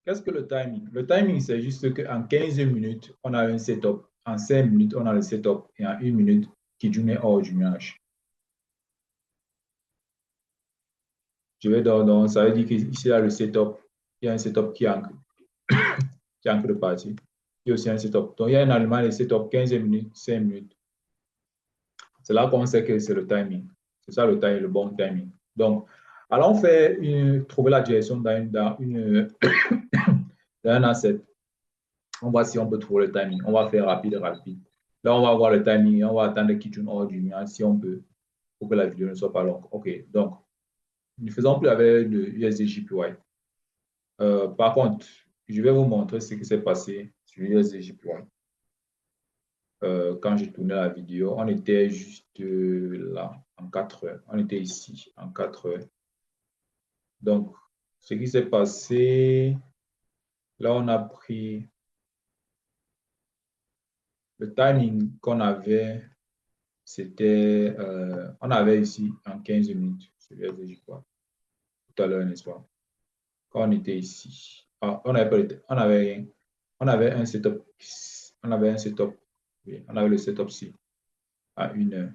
qu'est-ce que le timing? Le timing, c'est juste qu'en 15 minutes, on a un setup. En 5 minutes, on a le setup. Et en 1 minute, Kijun est hors du nuage. Je vais donc, ça veut dire qu'ici, là, le setup, il y a un setup qui est en train de partir. Il y a aussi un setup. Donc, il y a un allemand, le setup 15 minutes, 5 minutes. C'est là qu'on sait que c'est le timing. C'est ça le bon timing. Donc, allons faire trouver la direction dans un asset. On va si on peut trouver le timing. On va faire rapide. Là, on va voir le timing. On va attendre qu'il tourne hors du nuage si on peut pour que la vidéo ne soit pas longue. OK. Donc, ne faisons plus avec le USD-JPY. Par contre, je vais vous montrer ce qui s'est passé sur USD-JPY. Quand j'ai tourné la vidéo, on était juste là, en 4 heures. On était ici, en 4 heures. Donc, ce qui s'est passé, là, on a pris le timing qu'on avait, c'était, on avait ici en 15 minutes, je crois, tout à l'heure, n'est-ce pas? Quand on était ici, on avait un setup, oui, on avait le setup ci à 1 heure.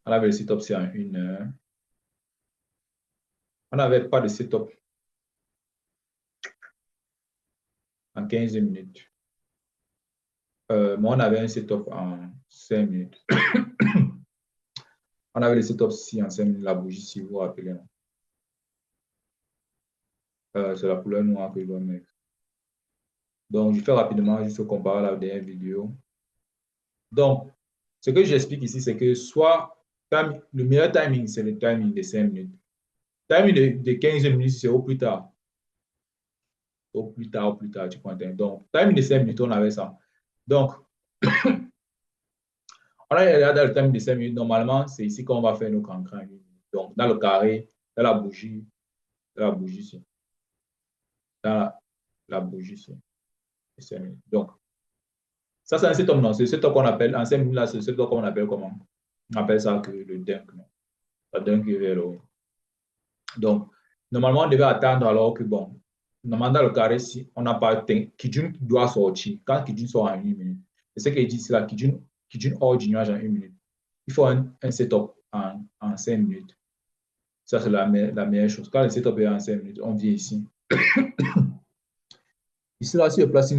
On avait le setup ci à 1 heure. On n'avait pas de setup en 15 minutes. Mais on avait un setup en 5 minutes. On avait le setup ci en 5 minutes, la bougie, si vous vous rappelez. C'est la couleur noire que je dois mettre. Donc, je fais rapidement, juste comparer à la dernière vidéo. Donc, ce que j'explique ici, c'est que soit le meilleur timing, c'est le timing de 5 minutes. Timing de 15 minutes, c'est au plus tard. Au plus tard, tu comprends. Donc, timing de 5 minutes, on avait ça. Donc, on a regardé le timing de 5 minutes. Normalement, c'est ici qu'on va faire nos cancrans. Donc, dans le carré, dans la bougie ici. Dans la bougie ici. 5 minutes. Donc, ça, c'est un setup, non. C'est ce setup qu'on appelle, en 5 minutes, là, c'est ce setup qu'on appelle comment? On appelle ça que le dunk, non. Le dunk est vers le haut. Donc, normalement, on devait attendre alors que, bon, normalement, dans le carré, si on n'a pas atteint, Kijun doit sortir. Quand Kijun sort en 1 minute, c'est ce qu'il dit, c'est là, Kijun hors du nuage en 1 minute. Il faut un setup en 5 minutes. Ça, c'est la meilleure chose. Quand le setup est en 5 minutes, on vient ici. Ici, là, si je place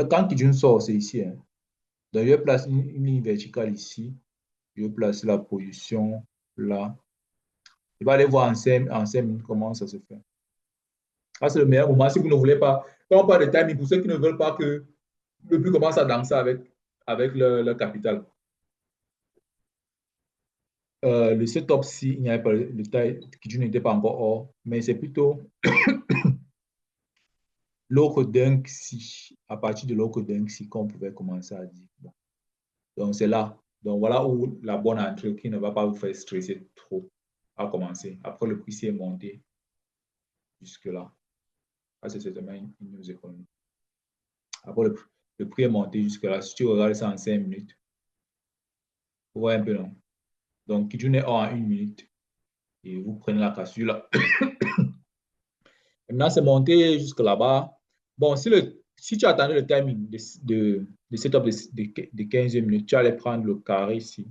quand Kijun sort, c'est ici. Hein. Donc, je place une ligne verticale ici. Je vais placer la position là. Je vais aller voir en 5 minutes comment ça se fait. Ah, c'est le meilleur moment. Si vous ne voulez pas, quand on parle de timing, pour ceux qui ne veulent pas que le plus commence à danser avec le capital. Le setup, si il n'y avait pas le taille qui n'était pas encore hors, mais c'est plutôt l'autre dunk si, à partir de l'autre dunk si qu'on pouvait commencer à dire. Bon. Donc c'est là. Donc voilà où la bonne entrée qui ne va pas vous faire stresser trop à commencer. Après le prix est monté jusque-là. Ah, c'est certainement une news économique. Après le prix est monté jusque-là. Si tu regardes ça en 5 minutes, vous voyez un peu non. Donc Kijun est hors en 1 minute. Et vous prenez la cassure là. Maintenant, c'est monté jusque là-bas. Bon, si tu attendais le timing de setup de 15 minutes, tu allais prendre le carré ici.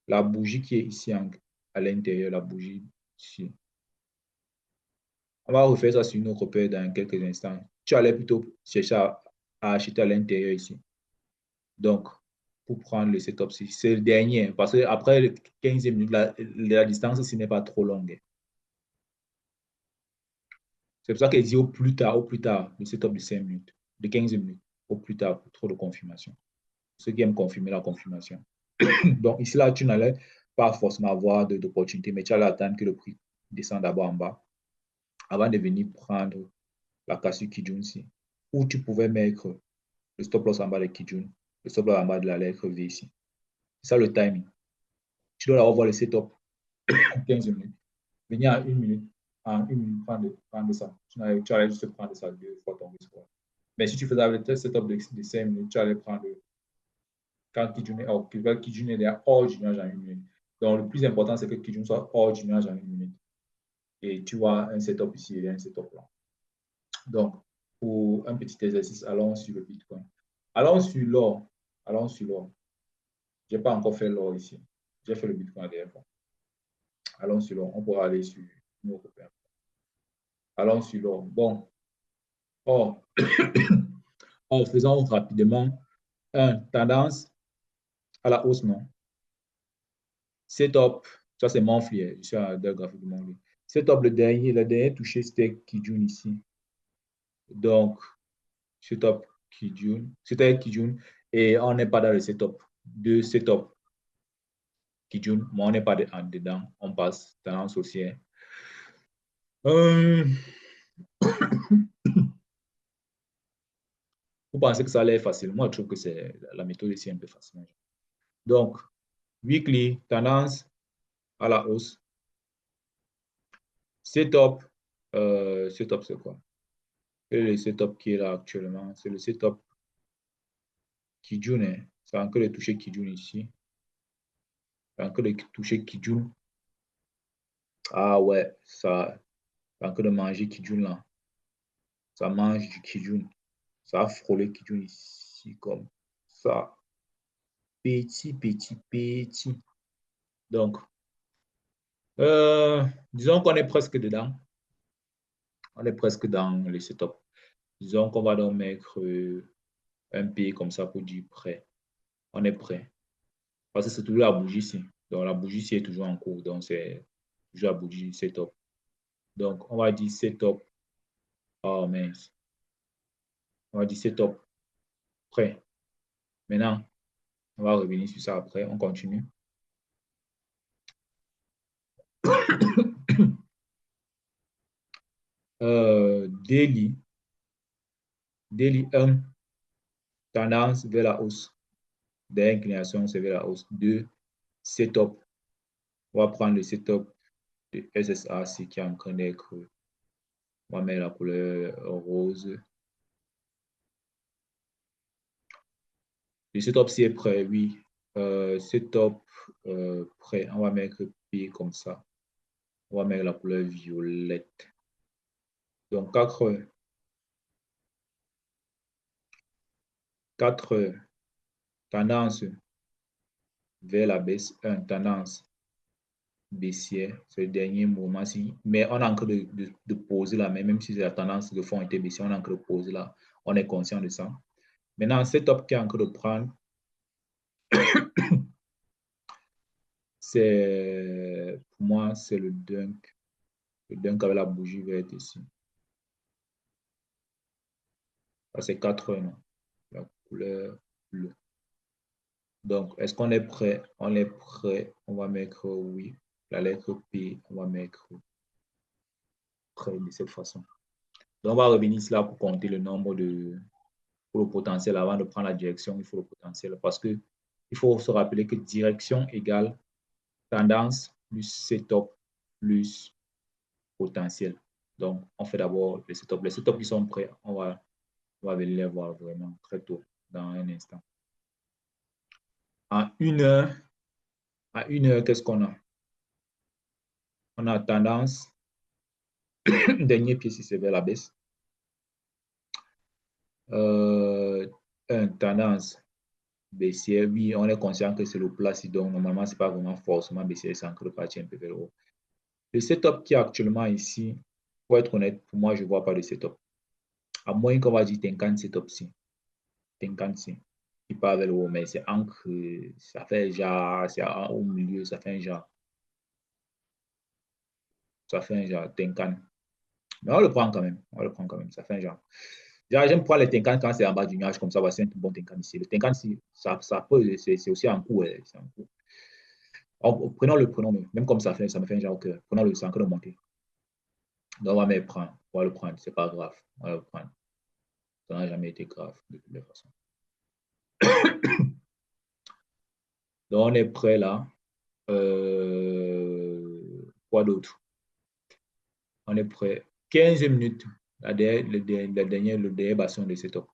La bougie qui est ici à l'intérieur, la bougie ici. On va refaire ça sur une autre paire dans quelques instants. Tu allais plutôt chercher à acheter à l'intérieur ici. Donc, pour prendre le setup, c'est le dernier. Parce qu'après les 15 minutes, la distance ici n'est pas trop longue. C'est pour ça qu'elle dit au plus tard, le setup de 5 minutes, de 15 minutes, au plus tard, pour trop de confirmation. Ceux qui aiment confirmer la confirmation. Donc, ici, là, tu n'allais pas forcément avoir d'opportunité, mais tu allais attendre que le prix descende d'abord en bas avant de venir prendre la cassure Kijun ici. Ou tu pouvais mettre le stop loss en bas de Kijun, le stop loss en bas de la lettre V ici. C'est ça le timing. Tu dois avoir le setup en 15 minutes. Venir en 1 minute, prendre ça. Tu allais juste prendre ça 2 fois ton risque. Mais si tu faisais avec le setup de 5 minutes, tu allais prendre quand Kijun est hors du nuage en 1 minute. Donc, le plus important, c'est que Kijun soit hors du nuage en 1 minute. Et tu vois un setup ici et un setup là. Donc, pour un petit exercice, allons sur le Bitcoin. Allons sur l'or. Allons sur l'or. Je n'ai pas encore fait l'or ici. J'ai fait le Bitcoin la dernière fois. Allons sur l'or. On pourra aller sur nos repères. Allons sur l'or. Bon. Or, faisons rapidement. Tendance à la hausse, non? Setup, ça c'est monthly. Je suis à deux graphiques de monthly. Setup, le dernier touché, c'était Kijun ici. Donc, setup Kijun, c'était Kijun. Et on n'est pas dans le setup. Deux setup Kijun, mais on n'est pas dedans. On passe tendance haussière. Vous pensez que ça allait facile? Moi, je trouve que c'est la méthode ici un peu facile. Donc, weekly, tendance à la hausse. Setup, setup c'est quoi? Et le setup qui est là actuellement, c'est le setup Kijun. Hein. C'est encore le toucher Kijun ici. C'est encore le toucher Kijun. Ah ouais, ça, c'est encore de manger Kijun là. Ça mange du Kijun. Ça a frôlé Kijun ici comme ça. Petit, petit, petit. Donc, disons qu'on est presque dedans. On est presque dans le setup. Disons qu'on va donc mettre un P comme ça pour dire prêt. On est prêt. Parce que c'est toujours la bougie ici. Donc, la bougie ici est toujours en cours. Donc, c'est toujours la bougie setup. Donc, on va dire setup. Oh mince. On va dire setup. Prêt. Maintenant, on va revenir sur ça après. On continue. Daily. Daily 1. Tendance vers la hausse. D'inclination, c'est vers la hausse. 2. Setup. On va prendre le setup de SSAC qui est en train d'être. On va mettre la couleur rose. Le setup ci est prêt, oui. Setup prêt. On va mettre P comme ça. On va mettre la couleur violette. Donc 4 heures. 4 heures. Tendance vers la baisse. 1. Tendance baissière. C'est le dernier mouvement-ci. Mais on est en train de poser là, même si la tendance de fond était baissière, on est en train de poser là. On est conscient de ça. Maintenant, setup qui est en train de prendre, c'est pour moi, c'est le dunk. Le dunk avec la bougie verte ici. C'est 4 heures, non? La couleur bleue. Donc, est-ce qu'on est prêt? On est prêt. On va mettre oui. La lettre P, on va mettre prêt de cette façon. Donc, on va revenir ici là pour compter le nombre de... Pour le potentiel. Avant de prendre la direction, il faut le potentiel. Parce que il faut se rappeler que direction égale tendance plus setup plus potentiel. Donc, on fait d'abord les setups. Les setups qui sont prêts, on va venir les voir vraiment très tôt, dans un instant. En une heure, qu'est-ce qu'on a? On a tendance, dernier pied si c'est vers la baisse. Tendance baissière, oui, on est conscient que c'est le plat, donc normalement, ce n'est pas vraiment forcément baissière, c'est encore parti un peu vers le haut. Le setup qui est actuellement ici, pour être honnête, pour moi, je ne vois pas de setup. À moins qu'on va dire Tenkan setup si. Tenkan si. Il part vers le haut, mais c'est encre, ça fait genre, c'est au milieu, ça fait un genre. Ça fait un genre Tenkan. Mais on le prend quand même. On le prend quand même. Ça fait un genre. J'aime prendre les Tenkan quand c'est en bas du nuage, comme ça, c'est un bon Tenkan ici. Le Tenkan, ça peut, c'est aussi en cours. Prenons-le, même comme ça me fait un genre que prenons-le, c'est encore de monter. Donc, on va le prendre. On va le prendre, c'est pas grave. On va le prendre. Ça n'a jamais été grave, de toute façon. Donc, on est prêt là. Quoi d'autre? On est prêt. 15 minutes, le dernier bassin de setup.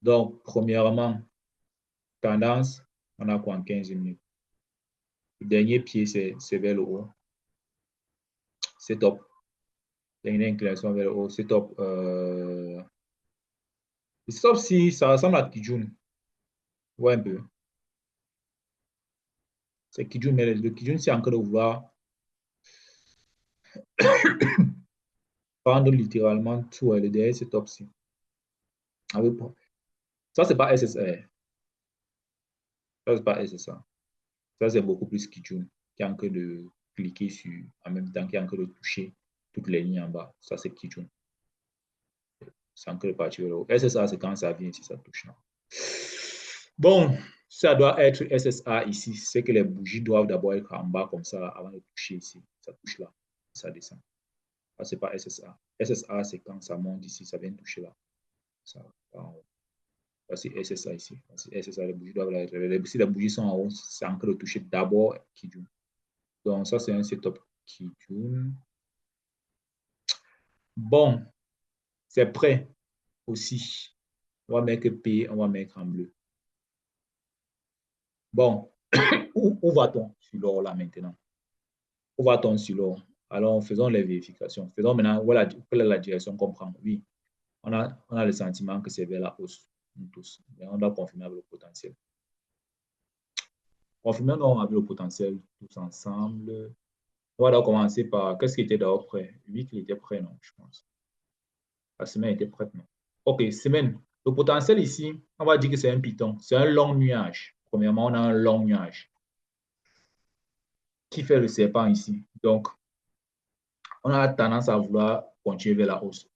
Donc, premièrement, tendance, on a quoi en 15 minutes? Le dernier pied, c'est vers le haut. Setup. Il y a une inclinaison vers le haut. Setup. Setup, si ça ressemble à Kijun. Ouais, un peu. C'est Kijun, mais le Kijun, c'est encore de vouloir prendre littéralement tout le derrière setup-ci. Ça, c'est pas SSR. Ça, c'est pas SSA. Ça, c'est beaucoup plus Kijun, qui a encore de cliquer sur, en même temps, qui a encore de toucher toutes les lignes en bas. Ça, c'est Kijun. C'est encore de partir vers le haut. SSA, c'est quand ça vient ici, ça touche là. Bon, ça doit être SSA ici. C'est que les bougies doivent d'abord être en bas comme ça avant de toucher ici. Ça touche là, ça descend. Ça, c'est pas SSA. SSA, c'est quand ça monte ici, ça vient toucher là. Ça, c'est SSA ici. C'est SSA, les bougies doivent être. Si les bougies sont en haut, c'est encore de toucher d'abord Kijun. Donc, ça, c'est un setup Kijun. Bon, c'est prêt aussi. On va mettre P, on va mettre en bleu. Bon, où va-t-on sur l'or là maintenant? Où va-t-on sur l'or? Alors, faisons les vérifications. Faisons maintenant, voilà, quelle est la direction qu'on prend? Oui, on a le sentiment que c'est vers la hausse, nous tous. Mais on doit confirmer avec le potentiel. Confirmons donc avec le potentiel tous ensemble. On va donc commencer par, qu'est-ce qui était d'abord prêt? Oui, qu'il était prêt, non, je pense. La semaine était prête, non? OK, semaine. Le potentiel ici, on va dire que c'est un piton. C'est un long nuage. Premièrement, on a un long nuage qui fait le serpent ici. Donc, on a tendance à vouloir continuer vers la hausse.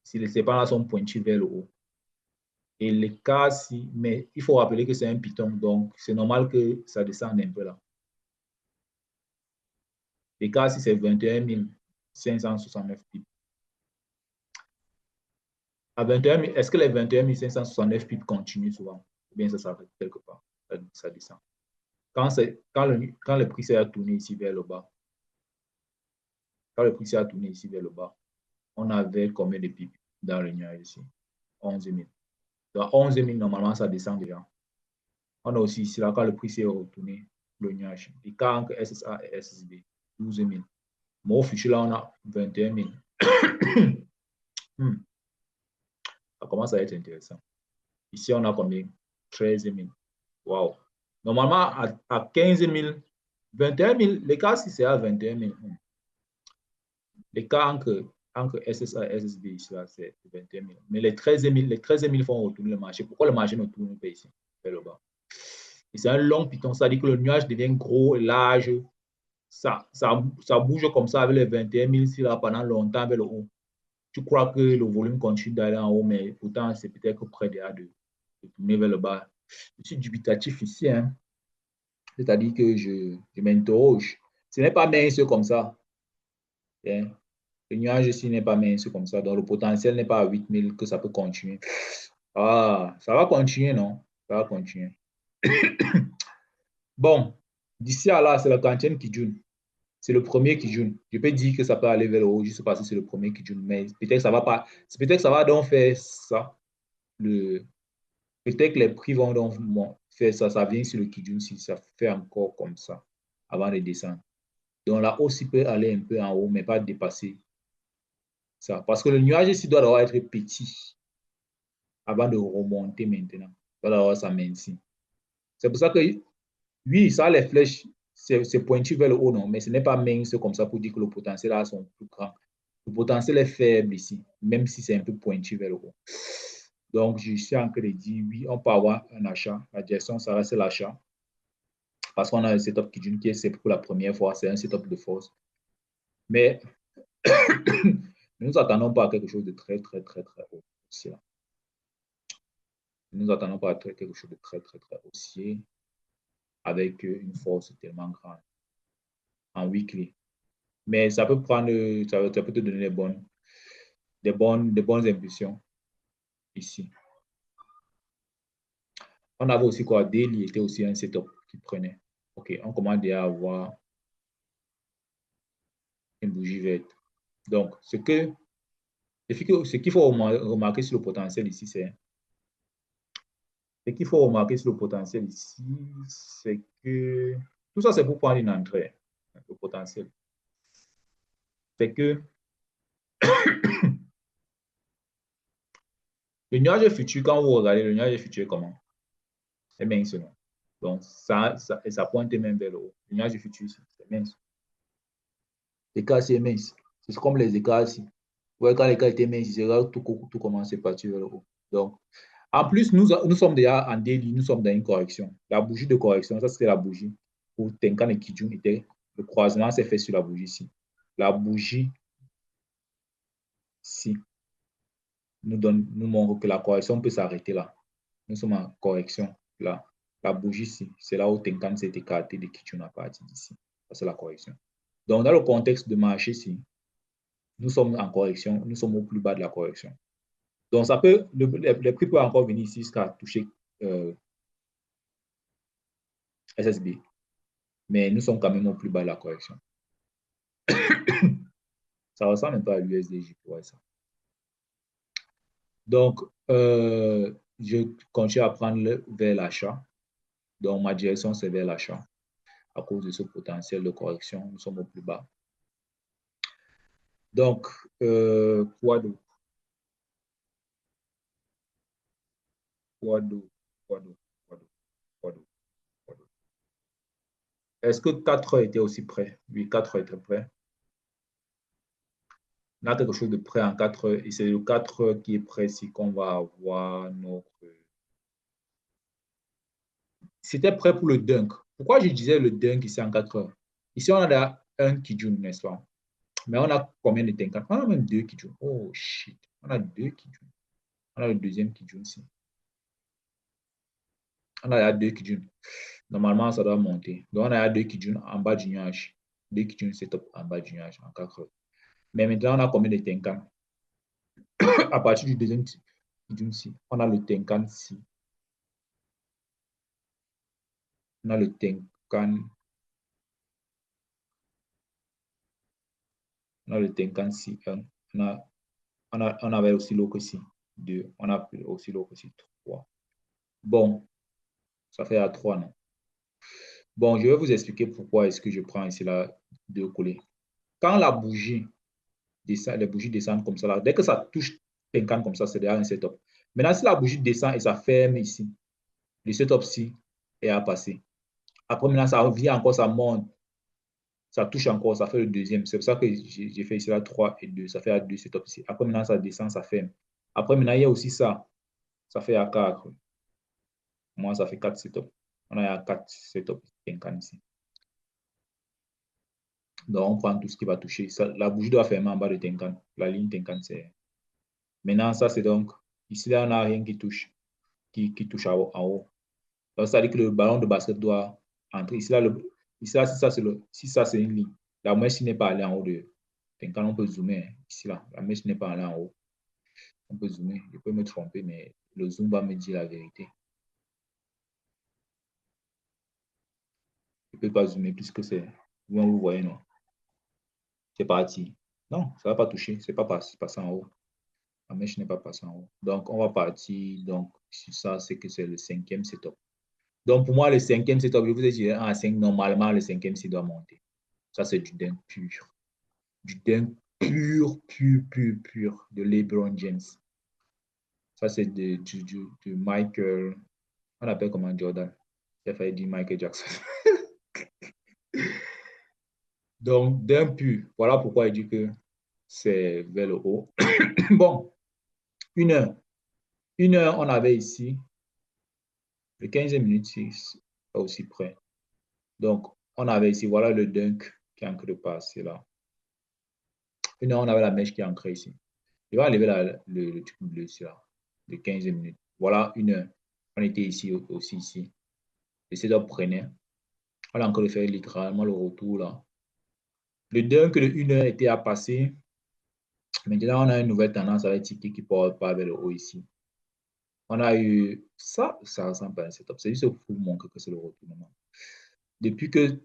Si les serpents là sont pointus vers le haut. Et les cas, si, mais il faut rappeler que c'est un piton, donc c'est normal que ça descende un peu là. Les cas, si c'est 21 569 pips. À 21 000, est-ce que les 21 569 pips continuent souvent? Ou bien ça s'arrête quelque part, ça descend. Quand le prix s'est tourné ici vers le bas, quand le prix s'est tourné ici vers le bas, on avait combien de pips dans le nuage ici? 11 000. Donc 11 000, normalement, ça descend déjà. On a aussi ici, là, quand le prix s'est retourné, le nuage. Et quand entre SSA et SSB, 12 000. Mais au futur, là, on a 21 000. Ça commence à être intéressant. Ici, on a combien? 13 000. Wow. Normalement, à 15 000, 21 000, les cas, si c'est à 21 000, les cas entre SSA et SSB, ici, là, c'est 21 000. Mais les 13 000 font retourner le marché. Pourquoi le marché ne tourne pas ici, vers le bas? Et c'est un long piton, ça dit que le nuage devient gros, large. Ça bouge comme ça avec les 21 000 ici, là, pendant longtemps vers le haut. Tu crois que le volume continue d'aller en haut, mais pourtant, c'est peut-être près de tourner vers le bas. Je suis dubitatif ici, hein. C'est-à-dire que je m'interroge. Ce n'est pas mince comme ça. Hein. Le nuage ici n'est pas mince comme ça. Donc, le potentiel n'est pas à 8000 que ça peut continuer. Ah, ça va continuer, non? Ça va continuer. Bon, d'ici à là, c'est la quantième qui joue. C'est le premier qui joue. Je peux dire que ça peut aller vers le haut juste parce que c'est le premier qui joue. Mais peut-être que ça va pas. Peut-être que ça va donc faire ça. Peut-être que les prix vont donc faire ça. Ça vient sur le Kijun si ça fait encore comme ça avant de descendre. Donc la hausse peut aller un peu en haut, mais pas dépasser ça. Parce que le nuage ici doit d'abord être petit avant de remonter maintenant. Il doit d'abord s'amincir. C'est pour ça que, oui, ça, les flèches, c'est pointu vers le haut, non, mais ce n'est pas mince comme ça pour dire que le potentiel là sont plus grand. Le potentiel est faible ici, même si c'est un peu pointu vers le haut. Donc, je suis en train de dire, oui, on peut avoir un achat. La direction, ça reste l'achat. Parce qu'on a un setup qui est pour la première fois, c'est un setup de force. Mais nous nous attendons pas à quelque chose de très, très, très, très haussier. Nous nous attendons pas à quelque chose de très, très, très haussier avec une force tellement grande en weekly. Mais ça peut prendre, ça peut te donner des bonnes impulsions ici. On avait aussi quoi? Daily était aussi un setup qui prenait. OK, on commence déjà à avoir une bougie verte. Donc, ce qu'il faut remarquer sur le potentiel ici, ce qu'il faut remarquer sur le potentiel ici, c'est que tout ça, c'est pour prendre une entrée, le potentiel. c'est que le nuage futur, quand vous regardez le nuage futur, comment? C'est mince, non? Donc, ça pointe même vers le haut. Le nuage futur, c'est mince. L'écart, c'est mince. C'est comme les écarts ici. Vous voyez, quand l'écart était mince, tout commence à partir vers le haut. Donc, en plus, nous sommes déjà en délit, nous sommes dans une correction. La bougie de correction, ça c'est la bougie où Tenkan et Kijun étaient. Le croisement s'est fait sur la bougie ici. La bougie ici nous montre que la correction peut s'arrêter là. Nous sommes en correction là. La bougie ici, c'est là où Tenkan s'est écarté de Kijun à partir d'ici. Ça, c'est la correction. Donc, dans le contexte de marché ici, nous sommes en correction, nous sommes au plus bas de la correction. Donc, ça peut, les prix peuvent encore venir ici jusqu'à toucher SSB. Mais nous sommes quand même au plus bas de la correction. Ça ressemble un peu à l'USDJ pour ça. Donc, je continue à prendre vers l'achat. Donc, ma direction, c'est vers l'achat. À cause de ce potentiel de correction, nous sommes au plus bas. Donc, quoi d'autre? Quoi d'autre? Quoi d'autre? Quoi d'autre? Quoi d'autre? Quoi d'autre? Est-ce que 4 heures était aussi prêt? Oui, 4 heures était prêt. On a quelque chose de prêt en 4 heures et c'est le 4 heures qui est prêt ici qu'on va avoir notre... C'était prêt pour le dunk. Pourquoi je disais le dunk ici en 4 heures? Ici, on a un Kijun, n'est-ce pas? Mais on a combien de Tenkan? On a même 2 Kijun. Oh shit. On a 2 Kijun. On a le deuxième Kijun ici. On a 2 Kijun. Normalement, ça doit monter. Donc, on a 2 Kijun en bas du nuage. 2 Kijun setup en bas du nuage en 4 heures. Mais maintenant, on a combien de Tenkan? À partir du deuxième Kijun ici, on a le Tenkan ici. On a le Tenkan. On a le Tenkan ici. On avait aussi l'autre ici. 2. On a aussi l'autre ici. 3. Bon, ça fait à 3, non? Bon, je vais vous expliquer pourquoi est-ce que je prends ici là de coller. Quand la bougie descend, les bougies descendent comme ça, là, dès que ça touche Tenkan comme ça, c'est déjà un setup. Maintenant, si la bougie descend et ça ferme ici, le setup-ci est à passer. Après, maintenant, ça revient encore, ça monte. Ça touche encore, ça fait le deuxième. C'est pour ça que j'ai fait ici là 3 et 2. Ça fait à 2 setups ici. Après, maintenant, ça descend, ça ferme. Après, maintenant, il y a aussi ça. Ça fait à 4. Moi, ça fait 4 setups. On a 4 setups Tenkan ici. Donc, on prend tout ce qui va toucher. Ça, la bougie doit fermer en bas de Tenkan. La ligne Tenkan, c'est... Maintenant, ça, c'est donc... Ici, là, on n'a rien qui touche. Qui touche en haut. Donc, ça veut dire que le ballon de basket doit entrer. Ici, là si ça, c'est une ligne. La mèche n'est pas allée en haut de Tenkan. On peut zoomer. Hein. Ici, là, la mèche n'est pas allée en haut. On peut zoomer. Je peux me tromper, mais le zoom va me dire la vérité. Je ne peux pas zoomer puisque c'est... Vous voyez, non? C'est parti. Non, ça ne va pas toucher. C'est pas passé en haut. La mèche n'est pas passée en haut. Donc, on va partir. Donc, sur ça, c'est que c'est le 5e setup. Donc, pour moi, le 5e setup, je vous ai dit, en 5, normalement, le 5e, c'est doit monter. Ça, c'est du dunk pur. Du dunk pur de LeBron James. Ça, c'est du Michael. On appelle comment Jordan. J'ai failli dire Michael Jackson. Donc, dunk pur. Voilà pourquoi il dit que c'est vers le haut. Bon, 1 heure. 1 heure, on avait ici. Le 15e minute, c'est aussi près. Donc, on avait ici, voilà le dunk qui est en train de passer là. 1 heure, on avait la mèche qui est ancrée ici. Je vais enlever le truc bleu ici là, de 15 minutes. Voilà 1 heure. On était ici aussi ici. Le setup prenait. On a encore fait littéralement le retour là. Le dunk de 1 heure était à passer. Maintenant, on a une nouvelle tendance avec Tiki qui porte pas vers le haut ici. On a eu ça ressemble pas à un setup. C'est juste pour vous montrer que c'est le retournement. Depuis que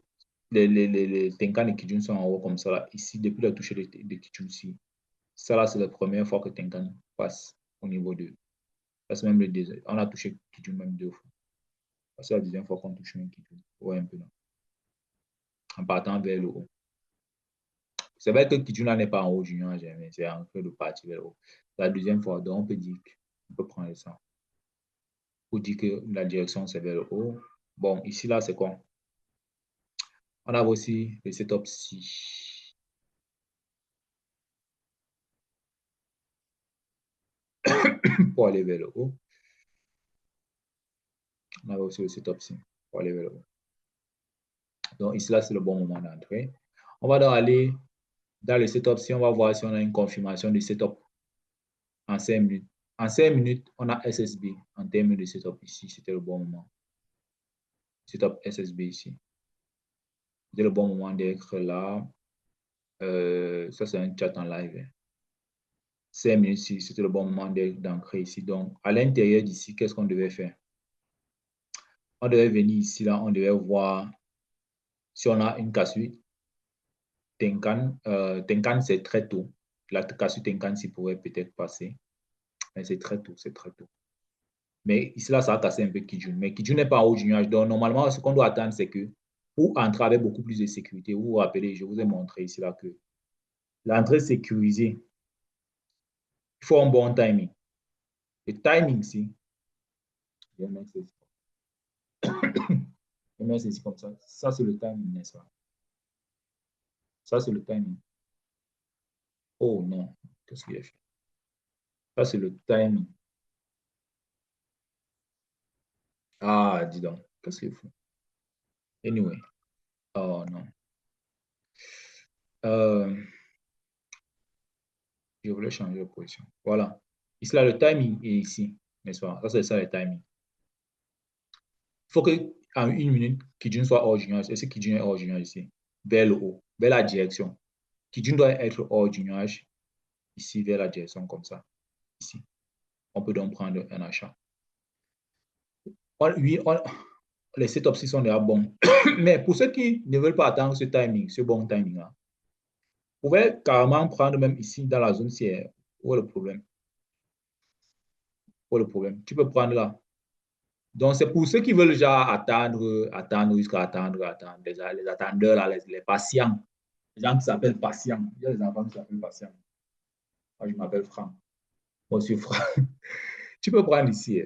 les Tenkan et Kijun sont en haut comme ça, là, ici, depuis la touche de Kijun ici, ça là, c'est la première fois que Tenkan passe au niveau 2. C'est même le deuxième. On a touché Kijun même 2 fois. C'est la deuxième fois qu'on touche un Kijun. Ouais, un peu là. En partant vers le haut. C'est vrai que Kijuna n'est pas en haut du nuage, mais c'est en train de partir vers le haut. La deuxième fois, donc on peut dire qu'on peut prendre ça. Pour dire que la direction, c'est vers le haut. Bon, ici, là, c'est quoi? On a aussi le setup ci. Pour aller vers le haut. On a aussi le setup ci pour aller vers le haut. Donc ici, là, c'est le bon moment d'entrer. On va donc aller dans le setup ci. On va voir si on a une confirmation du setup en 5 minutes. En 5 minutes, on a SSB en termes de setup ici. C'était le bon moment. Setup SSB ici. C'était le bon moment d'être là. Ça, c'est un chat en live. 5 minutes ici, c'était le bon moment d'entrer ici. Donc, à l'intérieur d'ici, qu'est-ce qu'on devait faire? On devait venir ici, là, on devait voir si on a une cassure. Tenkan, c'est très tôt. La cassure Tenkan, s'il pourrait peut-être passer. Mais c'est très tôt, c'est très tôt. Mais ici, là, ça a cassé un peu Kijun. Mais Kijun n'est pas en haut du nuage. Donc, normalement, ce qu'on doit attendre, c'est que pour entrer avec beaucoup plus de sécurité, vous vous rappelez, je vous ai montré ici, là, que l'entrée sécurisée, il faut un bon timing. Le timing ici, je vais mettre ceci comme ça. Ça, c'est le timing, n'est-ce pas? Ça, c'est le timing. Oh non, qu'est-ce qu'il a fait? Ça, c'est le timing. Ah, dis donc, qu'est-ce qu'il faut? Anyway, oh non. Euh, je voulais changer de position. Voilà. Ici, là, le timing est ici, n'est-ce pas? Ça, c'est ça, le timing. Il faut qu'en 1 minute, Kijun soit hors du nuage. Est-ce que Kijun est hors du nuage ici? Vers le haut, vers la direction. Kijun doit être hors du nuage, ici, vers la direction, comme ça. Ici. On peut donc prendre un achat. Oui, les setups sont déjà bons. Mais pour ceux qui ne veulent pas attendre ce timing, ce bon timing-là, vous pouvez carrément prendre même ici, dans la zone CR. Où est le problème? Où est le problème? Tu peux prendre là. Donc, c'est pour ceux qui veulent déjà attendre jusqu'à attendre, les attendeurs, là, les patients. Les gens qui s'appellent patients. Il y a des enfants qui s'appellent patients. Moi, je m'appelle Franck. Moi, je suis Franck. Tu peux prendre ici.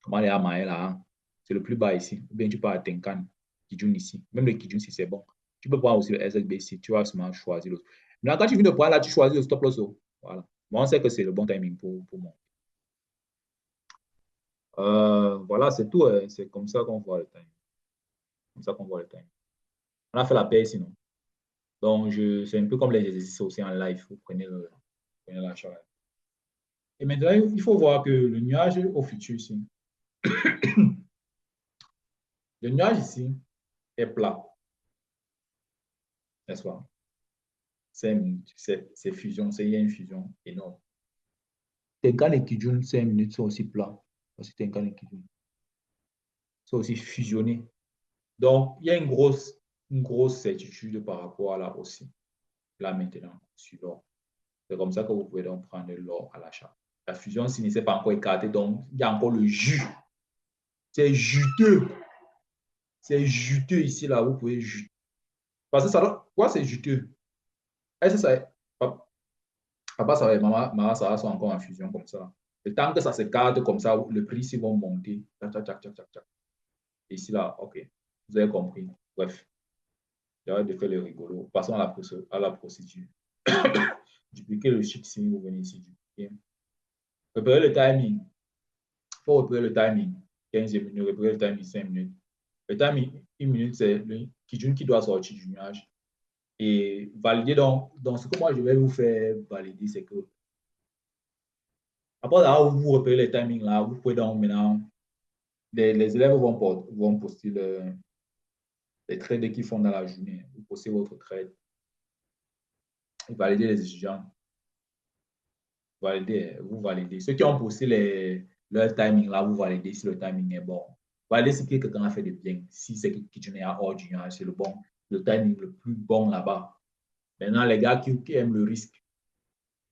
Comment les Amaïs là? Hein? C'est le plus bas ici. Ou bien tu peux à Tenkan, Kijun ici. Même le Kijun, si c'est bon. Tu peux prendre aussi le SLB ici. Tu vas seulement choisir l'autre. Maintenant, quand tu viens de prendre là, tu choisis le stop loss. Voilà. Moi, on sait que c'est le bon timing pour moi. Voilà, c'est tout. C'est comme ça qu'on voit le timing. Comme ça qu'on voit le timing. On a fait la paix sinon. Donc, c'est un peu comme les exercices aussi en live. Vous prenez la charge. Et maintenant, il faut voir que le nuage au futur ici, le nuage ici est plat, n'est-ce pas? C'est fusion, il y a une fusion énorme. Tenkan et Kijun, 5 minutes sont aussi plats. Parce que Tenkan et Kijun sont aussi fusionnés. Donc, il y a une grosse certitude par rapport à là aussi. Là maintenant, sur l'or. C'est comme ça que vous pouvez donc prendre l'or à l'achat. La fusion, s'il ne s'est pas encore écartée, donc il y a encore le jus. C'est juteux. C'est juteux ici, là, vous pouvez juter. Parce que ça doit. Pourquoi c'est juteux? Est-ce que ça. Papa, ça va, maman, ça va sont encore en fusion comme ça. Le temps que ça se garde comme ça, le prix, ils vont monter. Tchac, tchac, tchac, tchac, tchac. Ici, là, OK. Vous avez compris. Bref, j'arrête de faire le rigolo. Passons à la procédure. Dupliquer le chiffre si vous venez ici. Dupliquer. Repérez le timing. Il faut repérer le timing. 15 minutes, repérer le timing 5 minutes. Le timing 1 minute, c'est le Kijun qui doit sortir du nuage. Et valider, donc ce que moi je vais vous faire valider, c'est que après là, où vous repérez les timings là, vous pouvez donc maintenant, les élèves vont poster les trades qu'ils font dans la journée. Vous postez votre trade. Et valider les étudiants. Vous validez. Ceux qui ont posté leur timing là, vous validez si le timing est bon. Validez si quelqu'un a fait de bien. Si c'est qui est à hors du nuage, c'est le timing le plus bon là-bas. Maintenant, les gars qui aiment le risque,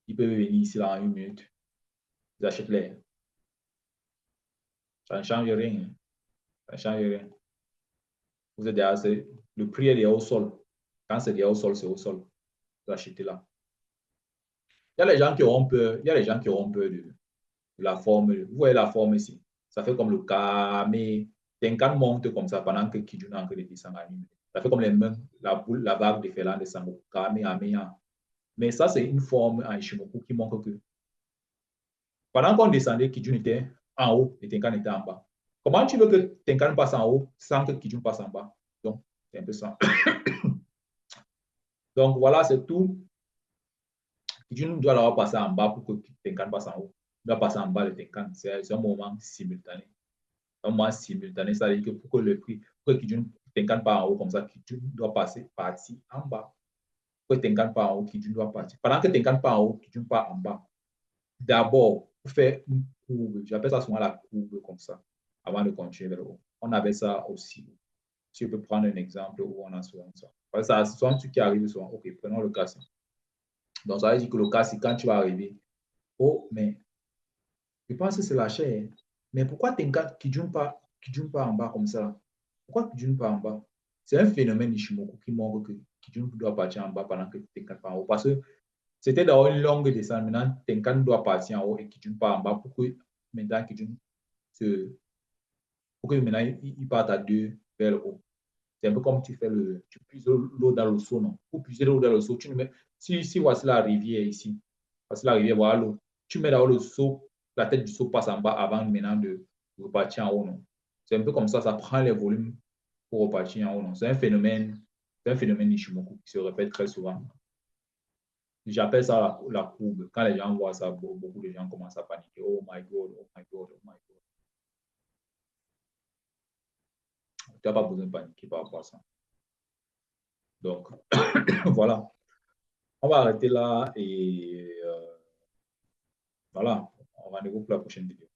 ils peuvent venir ici là en 1 minute. Ils achètent les. Ça ne change rien. Ça ne change rien. Vous êtes derrière, le prix est au sol. Quand c'est déjà au sol, c'est au sol. Vous achetez là. Il y a les gens qui auront peur, il y a les gens qui auront peur de la forme. Vous voyez la forme ici. Ça fait comme le cas, mais Tenkan monte comme ça pendant que Kijun est en train de descendre. Ça fait comme les mains, la boule, la vague de Félan de Sango. Kame, Ameya. Mais ça, c'est une forme en Ishimoku qui montre que pendant qu'on descendait, Kijun était en haut et Tenkan était en bas. Comment tu veux que Tenkan passe en haut sans que Kijun passe en bas? Donc, c'est un peu ça. Donc, voilà, c'est tout. Kijun doit l'avoir passé en bas pour que Tenkan passe en haut. Il doit passer en bas le Tenkan. C'est un moment simultané. Un moment simultané, ça veut dire que pour que le prix, pour que Kijun Tenkan pas en haut comme ça, Kijun doit passer partir en bas. Pour que Tenkan pas en haut, Kijun doit partir. Pendant que Tenkan pas en haut, Kijun pas en bas. D'abord, pour faire une courbe, j'appelle ça souvent la courbe comme ça, avant de continuer vers le haut. On avait ça aussi. Si je peux prendre un exemple où on a souvent ça. Parce que ça, c'est souvent ce qui arrive souvent. Ok, prenons le cas. Donc, ça veut dire que le cas, c'est quand tu vas arriver. Oh, mais je pense que c'est la chair. Mais pourquoi Tenkan Kijun pas en bas comme ça? Pourquoi Kijun pas en bas? C'est un phénomène Ishimoku qui montre que Kijun doit partir en bas pendant que Tenkan pas en haut. Parce que c'était dans une longue descente. Maintenant, Tenkan doit partir en haut et Kijun pas en bas pour que maintenant Kijun se. Pour que maintenant il parte à deux vers le haut. C'est un peu comme tu fais tu puises l'eau dans le seau, non? Pour puiser l'eau dans le seau, tu mets, si voici la rivière ici, voici la rivière, voilà l'eau. Tu mets dans le seau, la tête du seau passe en bas avant maintenant de repartir en haut, non? C'est un peu comme ça prend les volumes pour repartir en haut, non? C'est un phénomène Nishimoku qui se répète très souvent. J'appelle ça la courbe. Quand les gens voient ça, beaucoup de gens commencent à paniquer. Oh my God, oh my God, oh my God. Tu n'as pas besoin de paniquer par rapport à ça. Donc, voilà. On va arrêter là et voilà. On va rendez-vous pour la prochaine vidéo.